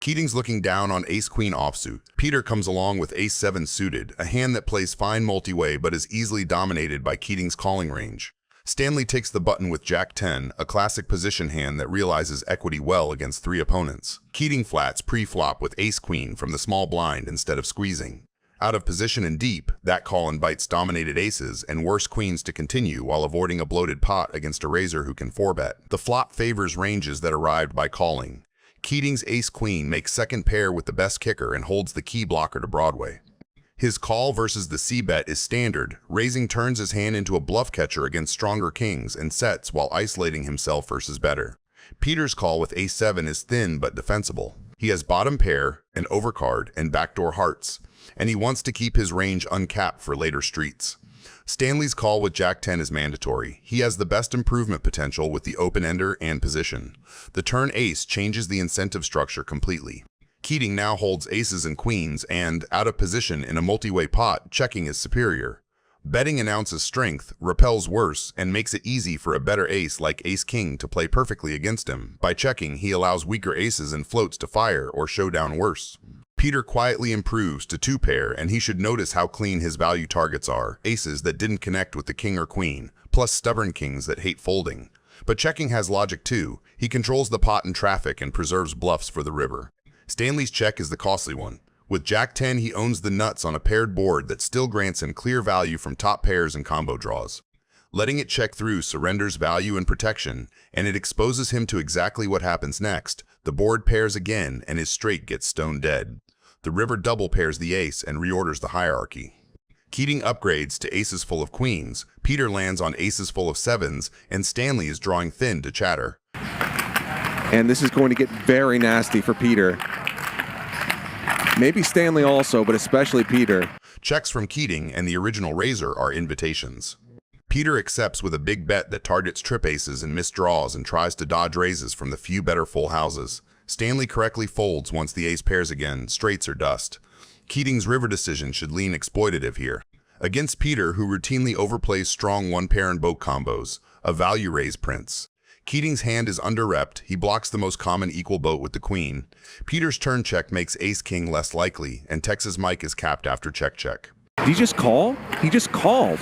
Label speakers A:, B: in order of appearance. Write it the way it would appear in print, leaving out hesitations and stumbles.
A: Keating's looking down on ace-queen offsuit. Peter comes along with ace-7 suited, a hand that plays fine multi-way but is easily dominated by Keating's calling range. Stanley takes the button with jack-10, a classic position hand that realizes equity well against 3 opponents. Keating flats pre-flop with ace-queen from the small blind instead of squeezing. Out of position and deep, that call invites dominated aces and worse queens to continue while avoiding a bloated pot against a raiser who can 4-bet. The flop favors ranges that arrived by calling. Keating's ace-queen makes second pair with the best kicker and holds the key blocker to Broadway. His call versus the c-bet is standard. Raising turns his hand into a bluff catcher against stronger kings and sets while isolating himself versus better. Peter's call with ace-7 is thin but defensible. He has bottom pair, an overcard, and backdoor hearts, and he wants to keep his range uncapped for later streets. Stanley's call with jack-10 is mandatory. He has the best improvement potential with the open-ender and position. The turn ace changes the incentive structure completely. Keating now holds aces and queens and, out of position in a multi-way pot, checking is superior. Betting announces strength, repels worse, and makes it easy for a better ace like ace-king to play perfectly against him. By checking, he allows weaker aces and floats to fire or show down worse. Peter quietly improves to 2-pair, and he should notice how clean his value targets are. Aces that didn't connect with the king or queen, plus stubborn kings that hate folding. But checking has logic too. He controls the pot and traffic and preserves bluffs for the river. Stanley's check is the costly one. With jack-10, he owns the nuts on a paired board that still grants him clear value from top pairs and combo draws. Letting it check through surrenders value and protection, and it exposes him to exactly what happens next. The board pairs again, and his straight gets stone dead. The river double pairs the ace and reorders the hierarchy. Keating upgrades to aces full of queens, Peter lands on aces full of 7s, and Stanley is drawing thin to chatter.
B: And this is going to get very nasty for Peter. Maybe Stanley also, but especially Peter.
A: Checks from Keating and the original raiser are invitations. Peter accepts with a big bet that targets trip aces and missed draws and tries to dodge raises from the few better full houses. Stanley correctly folds once the ace pairs again, straights or dust. Keating's river decision should lean exploitative here. Against Peter, who routinely overplays strong 1-pair and boat combos, a value raise prince. Keating's hand is under-repped. He blocks the most common equal boat with the queen. Peter's turn check makes ace-king less likely, and Texas Mike is capped after check-check.
B: Did he just call? He just called.